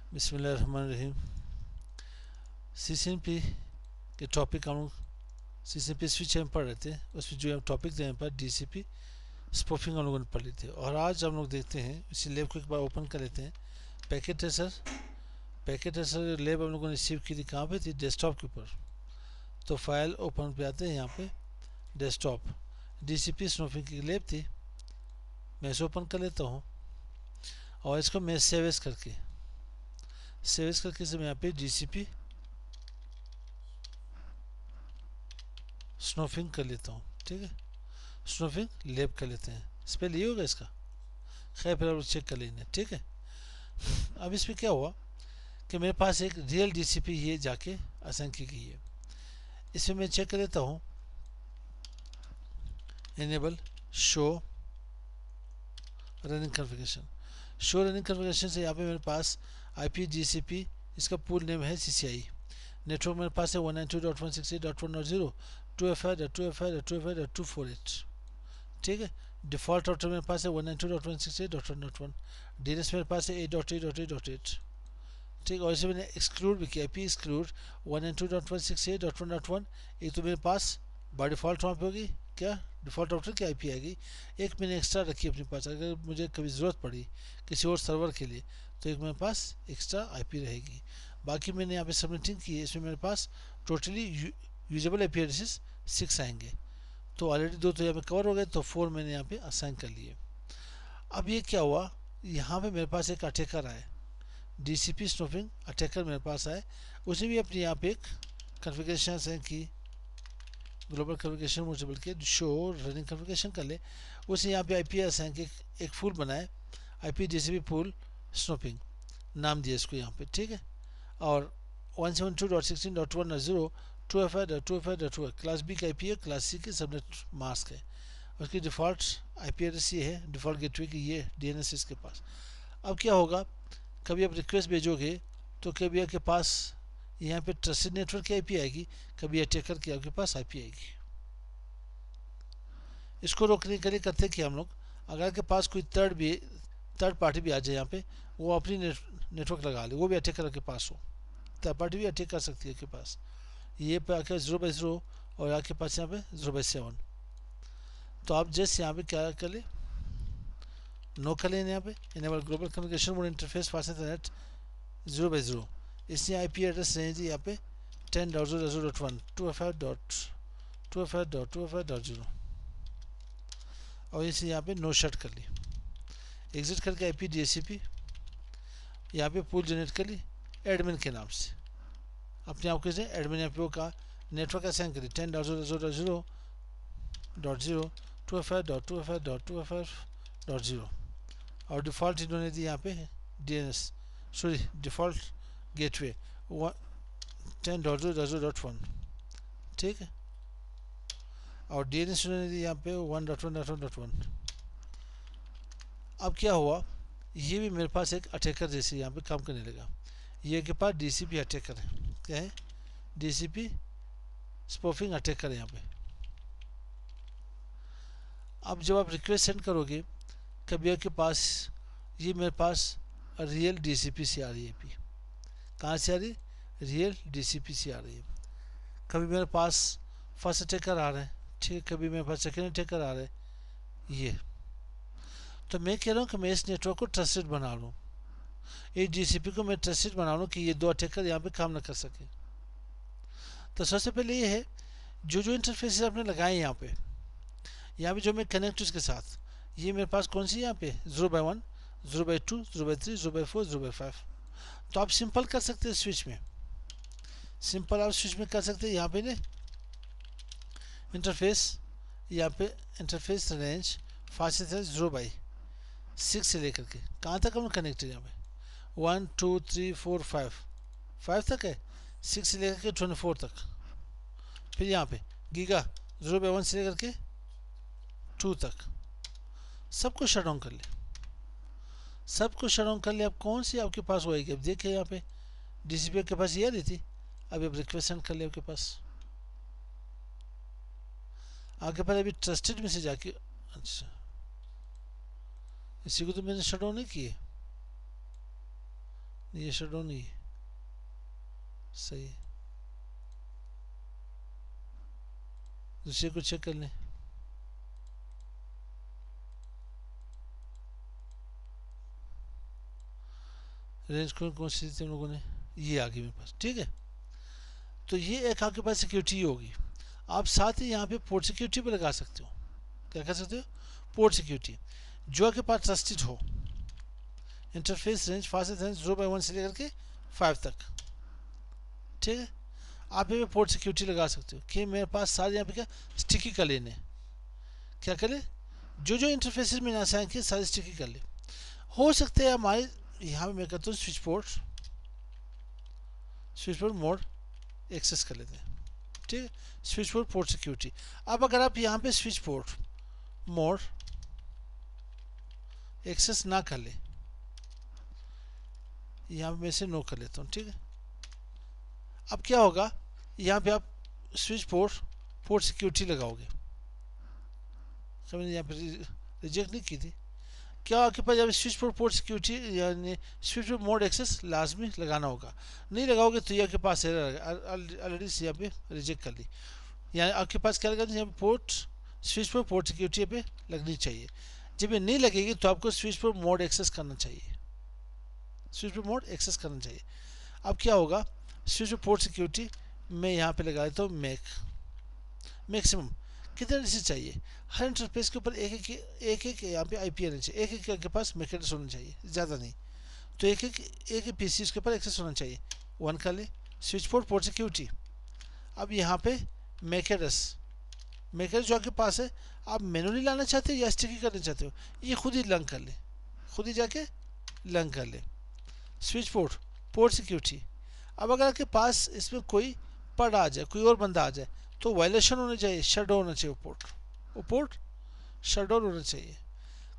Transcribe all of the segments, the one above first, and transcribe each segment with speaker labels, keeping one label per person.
Speaker 1: बिस्मिल्लाहिर्रहमानिर्रहीम। सीसीएनपी के टॉपिक हम लोग सीसीएनपी स्विच हम पढ़ रहे थे, उसमें जो हम टॉपिक थे यहाँ पर डीसीपी स्पूफिंग हम लोगों ने पढ़ ली थी। और आज हम लोग देखते हैं, इसी लैब को एक बार ओपन कर लेते हैं। पैकेट ट्रेसर लैब हम लोगों ने रिसीव की थी, कहाँ पे थी? डेस्कटॉप के ऊपर। तो फाइल ओपन पे आते हैं, यहाँ पे डेस्कटॉप डीसीपी स्नूफिंग की लैब थी। मैं इसे ओपन कर लेता हूँ और इसको मैं सेव करके मैं यहाँ पे डीसीपी स्नूफिंग कर लेता हूँ। ठीक है, स्नूफिंग लैब कर लेते हैं। स्पेल ये होगा इसका, खैर फिर आप चेक कर लेंगे। ठीक है, अब इसमें क्या हुआ कि मेरे पास एक रियल डीसीपी ये जाके असाइन की गई है। इसमें मैं चेक कर लेता हूँ, इनेबल शो रनिंग कॉन्फ़िगरेशन से यहाँ पे मेरे पास आईपी डीसीपी, इसका पूल नेम है CCIE। नेटवर्क मेरे पास है 192.168.1.0 2FI.2FI.2FI.248। ठीक है, डिफ़ॉल्ट राउटर मेरे पास है 192.168.1.1। DNS मेरे पास है 8.8.8.8। ठीक, और इसे मैंने एक्सक्लूड भी किया, IP एक्सक्लूड 192.168.1.1। एक तो मेरे पास बाय डिफ़ॉल्ट वहाँ पे होगी क्या, डिफ़ॉल्ट राउटर की IP आएगी। एक मैंने एक्स्ट्रा रखी अपने पास, अगर मुझे कभी ज़रूरत पड़ी किसी और सर्वर के लिए तो एक मेरे पास एक्स्ट्रा IP रहेगी। बाकी मैंने यहाँ पे सबमिटिंग की है, इसमें मेरे पास टोटली यूजेबल IP एड्रेसेस 6 आएंगे। तो ऑलरेडी 2 तो यहाँ पे कवर हो गए, तो 4 मैंने यहाँ पे असाइन कर लिए। अब ये क्या हुआ, यहाँ पे मेरे पास एक अटैकर आए, डीसीपी स्नूफिंग अटैकर मेरे पास आए। उसने भी अपनी यहाँ पे एक कॉन्फ़िगरेशन असाइन की, ग्लोबल कॉन्फ़िगरेशन मुझे के शो रनिंग कॉन्फ़िगरेशन कर ले। उसने यहाँ पे IP असाइन के एक फूल बनाए, IP DCP फूल स्नूपिंग नाम दिया इसको यहाँ पे। ठीक है, और 172.16.1.0 2FI.2FI.2 क्लास B का IP है, क्लास C की सबनेट मास्क है। उसकी डिफ़ॉल्ट IP एड्रेस ये है, डिफ़ॉल्ट गेटवे की ये DNS इसके पास। अब क्या होगा, कभी आप रिक्वेस्ट भेजोगे तो कभी आपके पास यहाँ पे ट्रस्टेड नेटवर्क की IP आएगी, कभी अटैकर की आपके पास IP आएगी। इसको रोकने के लिए करते कि हम लोग, अगर आपके पास कोई थर्ड पार्टी भी आ जाए यहाँ पे, वो अपनी नेटवर्क लगा ले, वो भी अटैकर के पास हो, थर्ड पार्टी भी अटैक कर सकती है आपके पास। ये पे आके 0/0 और आपके पास यहाँ पे 0/7। तो आप जस्ट यहाँ पे क्या कर ले, नो कर लें यहाँ पे enable global communication mode interface fast net 0/0। इसलिए IP एड्रेस रहेंगे यहाँ पे 10.0.0.1 2FI.2FI.2FI.0 और इसे यहाँ पे नो शट कर ली। एग्जिट करके IP DHCP यहाँ पे पूल जनरेट कर ली एडमिन के नाम से, अपने आप के एडमिन यहाँ पे का नेटवर्क असाइन करी 10.0.0.0 2FI.2FI.2FI.2FI.0 और डिफ़ॉल्ट इन्होंने दी यहाँ पे डिफ़ॉल्ट गेटवे 10.0.0.1। ठीक है, और DNS इन्होंने दी यहाँ पे 1.1.1.1। अब क्या हुआ, ये भी मेरे पास एक अटैकर जैसे यहाँ पे काम करने लगा। ये के पास DCP अटैकर है, क्या है, DCP स्पूफिंग अटैकर है यहाँ पे। अब जब आप रिक्वेस्ट सेंड करोगे, कभी आपके पास ये मेरे पास रियल DCP से आ रही है IP, कहाँ से आ रही है, रियल DCP से आ रही है। कभी मेरे पास फर्स्ट अटैकर आ रहा है, ठीक है, कभी मेरे पास सेकेंड अटैकर आ रहा है। ये तो मैं कह रहा हूँ कि मैं इस नेटवर्क को ट्रस्टेड बना लूँ, इस DCP को मैं ट्रस्टेड बना लूँ कि ये 2 अटैकर यहाँ पे काम ना कर सके। तो सबसे पहले ये है, जो इंटरफेस आपने लगाए यहाँ पे जो मैं कनेक्ट उसके साथ, ये मेरे पास कौन सी यहाँ पे 0/1 0/2 0/3 0/4 0/5। तो आप सिंपल कर सकते हैं स्विच में, सिंपल आप स्विच में कर सकते हैं। यहाँ पे ना इंटरफेस, यहाँ पे इंटरफेस रेंज फास्ट है 0/6 से लेकर के कहाँ तक हम कनेक्ट है, यहाँ पे 1 2 3 4 5 तक है, 6 से लेकर के 24 तक। फिर यहाँ पे गीगा 0/1 से लेकर के 2 तक सबको शट डाउन कर ले, अब कौन सी आपके पास होएगी, अब देखिए यहाँ पे DCP के पास ये आ रही थी, अभी अब रिक्वेस्ट सेंड कर ले आपके पास अभी ट्रस्टेड में से जाके, अच्छा इसी को तो मैंने शट डाउन नहीं किए, ये शटडाउन नहीं है, सही है। दूसरे को चेक कर लें। रेंज कौन सी थी हम लोगों ने, ये आ गई मेरे पास, ठीक है। तो ये एक आपके पास सिक्योरिटी होगी। आप साथ ही यहाँ पे पोर्ट सिक्योरिटी भी लगा सकते हो। क्या कर सकते हो, पोर्ट सिक्योरिटी, जो आपके पास ट्रस्टेड हो। इंटरफेस रेंज फास्ट रेंज 0/1 से लेकर के 5 तक, ठीक है। आप यहाँ पे पोर्ट सिक्योरिटी लगा सकते हो कि मेरे पास सारे यहाँ पे क्या स्टिकी कर लेने, क्या कर ले, जो जो इंटरफेसेस में असाइन किए सारे स्टिकी कर ले। हो सकता है हमारे यहाँ पे मैं कहता हूँ स्विच पोर्ट मोड एक्सेस कर लेते हैं, ठीक है। Switch port port security. अब अगर आप यहाँ पे स्विच पोर्ट मोड एक्सेस ना कर ले, यहाँ पे मैं से नो कर लेता हूँ, ठीक है। अब क्या होगा, यहाँ पे आप स्विच पोर्ट सिक्योरिटी लगाओगे, मैंने यहाँ पे रिजेक्ट नहीं की थी। क्या आपके पास जब स्विच पोर्ट सिक्योरिटी यानी स्विच पोर्ट मोड एक्सेस लाजमी लगाना होगा, नहीं लगाओगे तो ये आपके पास ऑलरेडी यहाँ पे रिजेक्ट कर ली। यानी आपके पास क्या लगना चाहिए, स्विच पोर्ट सिक्योरिटी पे लगनी चाहिए। जब ये नहीं लगेगी तो आपको स्विच पोर्ट मोड एक्सेस करना चाहिए, स्विच पोर्ट मोड एक्सेस करना चाहिए। अब क्या होगा, स्विच पोर्ट सिक्योरिटी मैं यहाँ पे लगा देता हूँ मैक्सिमम कितने डिजिट चाहिए, हर इंटरफेस के ऊपर एक यहाँ पे आईपी आना चाहिए, एक के पास मैक एड्रेस होना चाहिए, ज़्यादा नहीं। तो एक पीसी के ऊपर एक्सेस होना चाहिए, 1 कर ले। Switch port security. अब यहाँ पे मैक एड्रेस जो आपके पास है, आप मैनुअली लाना चाहते हो या स्टिकी करना चाहते हो, ये खुद ही लंग कर ले, खुद ही जाके लंग कर ले। Switch port security. अब अगर आपके पास इसमें कोई पढ़ आ जाए, कोई और बंदा आ जाए, तो वायलेशन होना चाहिए, शट डाउन होना चाहिए, वो पोर्ट शट डाउन होना चाहिए।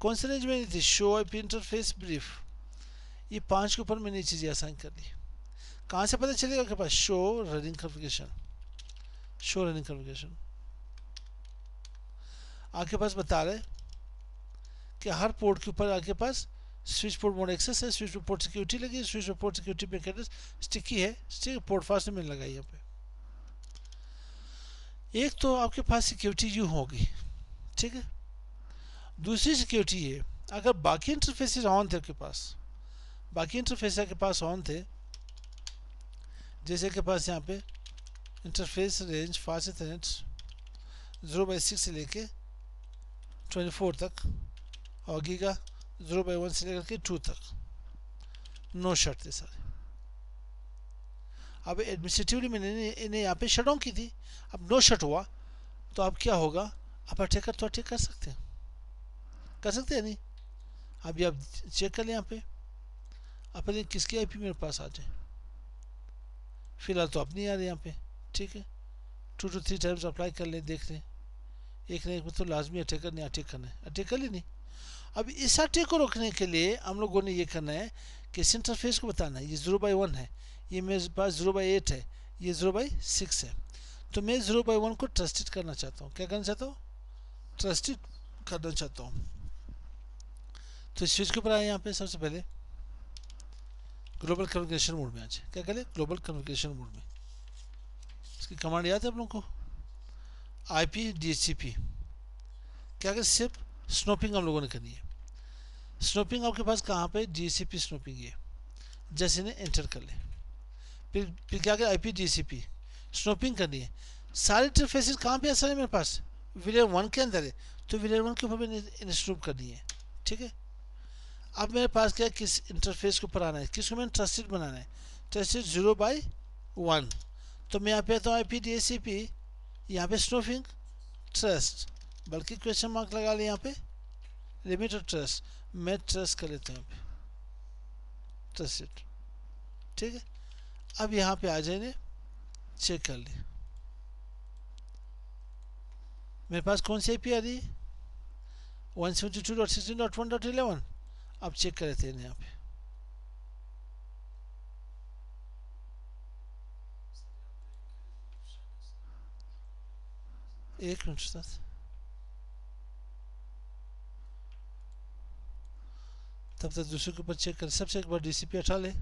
Speaker 1: कौन से रेंज में नहीं थी, शो आईपी इंटरफेस ब्रीफ, ये 5 के ऊपर मैंने ये चीज़ें असाइन कर दी। कहाँ से पता चलेगा आपके पास, शो रनिंग कॉन्फ़िगरेशन आपके पास बता रहे कि हर पोर्ट के ऊपर आपके पास स्विच पोर्ट मोड एक्सेस है, स्विच पोर्ट सिक्योरिटी लगी, switch port security MAC address sticky है, ठीक है। पोर्ट फास्ट में लगा यहाँ पे। एक तो आपके पास सिक्योरिटी यूँ होगी, ठीक है। दूसरी सिक्योरिटी है, अगर बाकी इंटरफेसेस ऑन थे आपके पास, बाकी इंटरफेस के पास ऑन थे, जैसे के पास यहाँ पे इंटरफेस रेंज फास्ट रेंज 0/6 से लेके 24 तक और गीगा 0/1 से लेकर के 2 तक, नो शट थे सारे। अब एडमिनिस्ट्रेटिवली मैंने इन्हें यहाँ पे शट डाउन की थी, अब नो शट हुआ तो अब क्या होगा, आप अटैकर तो अटैक कर सकते हैं नहीं। अभी आप चेक कर लें यहाँ पे, अपने किसकी आईपी मेरे पास आ जाए, फिलहाल तो अपनी आ रही यहाँ पे, ठीक है। 2 to 3 टाइम्स अप्लाई कर लें, देख लें, एक ने एक में तो लाजमी अटैकर नहीं अटैक करना है, अटैक कर ली नहीं। अब इस अटैक को रोकने के लिए हम लोगों ने ये करना है कि इस इंटरफेस को बताना है, ये 0/1 है, ये मेरे पास 0/8 है, ये 0/6 है। तो मैं 0/1 को ट्रस्टेड करना चाहता हूँ, क्या करना चाहता हूँ, ट्रस्टेड करना चाहता हूँ। तो स्विच के ऊपर आए, यहाँ पे सबसे पहले ग्लोबल कन्फिगरेशन मोड में आ जाए, क्या करें, ग्लोबल कन्फिगरेशन मोड में। इसकी कमांड याद है आप लोगों को, IP DHCP, क्या करें, सिर्फ स्नोपिंग हम लोगों ने करनी है। स्नोपिंग आपके पास कहाँ पे, DHCP स्नोपिंग है, जैसे इन्हें एंटर कर ले, फिर क्या करें, IP DHCP स्नोपिंग करनी है। सारे इंटरफेसेस कहाँ पे असर है मेरे पास, विलेयर 1 के अंदर है, तो विलेयर 1 के ऊपर मैंने स्नूप करनी है, ठीक है। अब मेरे पास क्या है, किस इंटरफेस के ऊपर आना है, किसको मैंने ट्रस्टेड बनाना है, ट्रस्टेड 0/1। तो मैं यहाँ पे आता हूँ IP DHCP, यहाँ पे स्नूफिंग ट्रस्ट, बल्कि क्वेश्चन मार्क लगा ले यहाँ पे, लिमिट ऑफ ट्रस्ट, मैं ट्रस्ट कर लेता हूँ यहाँ पे ट्रस्टेड, ठीक है। अब यहाँ पे आ जाए, चेक कर ले मेरे पास कौन सी आईपी आ रही है, 172.16.1.11। अब चेक कर लेते हैं यहाँ पे, एक मिनट साथ, तब तक दूसरे के ऊपर चेक कर, सबसे एक बार DCP हटा ले,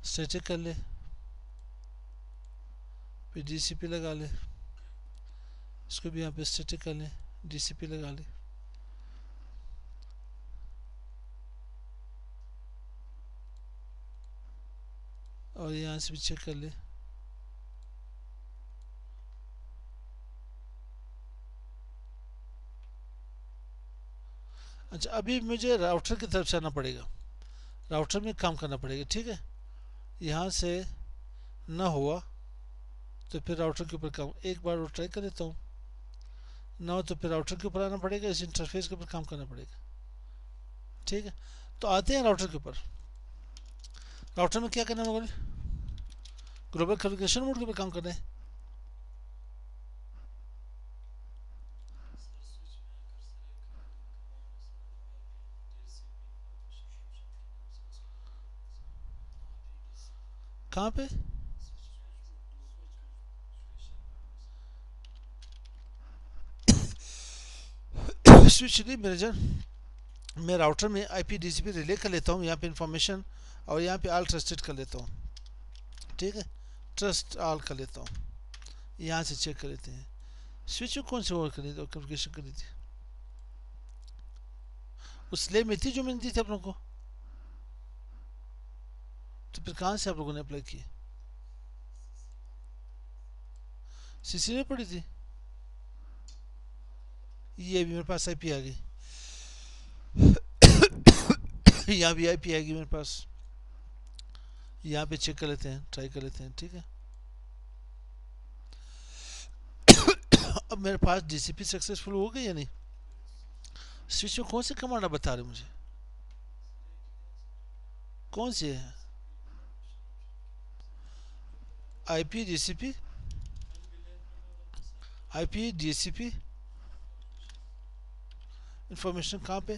Speaker 1: स्टैटिक कर ले, फिर DCP लगा ले, इसको भी यहाँ पे स्टैटिक कर ले, DCP लगा ले, और यहाँ से भी चेक कर ले। अच्छा, अभी मुझे राउटर की तरफ से आना पड़ेगा, राउटर में काम करना पड़ेगा, ठीक है। यहाँ से ना हुआ तो फिर राउटर के ऊपर काम, एक बार वो ट्राई कर लेता हूँ, ना हो तो फिर राउटर के ऊपर आना पड़ेगा, इस इंटरफेस के ऊपर काम करना पड़ेगा, ठीक है। तो आते हैं राउटर के ऊपर। राउटर में क्या करना होगा, ग्लोबल कम्युनिकेशन मोड के ऊपर काम करना है। कहाँ पे, स्विच नहीं मेरे जन, मैं राउटर में IP DCP रिले कर लेता हूँ, यहाँ पे इंफॉर्मेशन, और यहाँ पे ऑल ट्रस्टेड कर लेता हूँ, ठीक है। ट्रस्ट ऑल कर लेता हूँ, यहाँ से चेक कर लेते हैं। स्विच कौन से और करी थी, कम्युनिकेशन करी थी, उस ले में थी जो मैंने दी थी आप लोगों को, तो फिर कहाँ से आप लोगों ने अप्लाई की, CC में पड़ी थी। ये भी मेरे पास IP आ गई, यहाँ भी IP आएगी मेरे पास, यहाँ पे चेक कर लेते हैं, ट्राई कर लेते हैं, ठीक है। अब मेरे पास DCP सक्सेसफुल हो गई या नहीं। स्विच में कौन से कमांड बता रहे मुझे, कौन सी है, IP DCP, IP DHCP information कहाँ पे,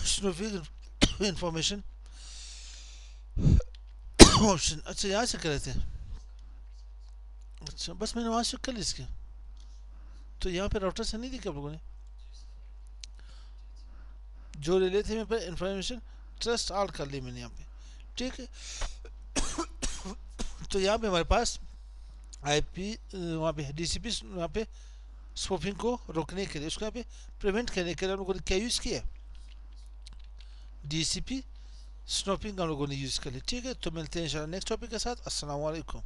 Speaker 1: स्नूफिंग इंफॉर्मेशन ऑप्शन, अच्छा यहाँ से कर रहे थे, अच्छा बस मैंने वहाँ से कर ली इसके, तो यहाँ पे राउटर से नहीं देखा आप लोगों ने, जो ले लेते मेरे पे इंफॉर्मेशन, ट्रस्ट ऑल कर ली मैंने यहाँ पे, ठीक है। तो यहाँ पे हमारे पास IP वहाँ पे DCP, वहाँ पे स्पूफिंग को रोकने के लिए, उसको यहाँ पे प्रिवेंट करने के लिए हम लोगों ने क्या यूज़ किया, DCP स्नूफिंग हम लोगों ने यूज़ कर लिया, ठीक है। तो मिलते हैं इंशाल्लाह नेक्स्ट टॉपिक के साथ। अस्सलाम वालेकुम।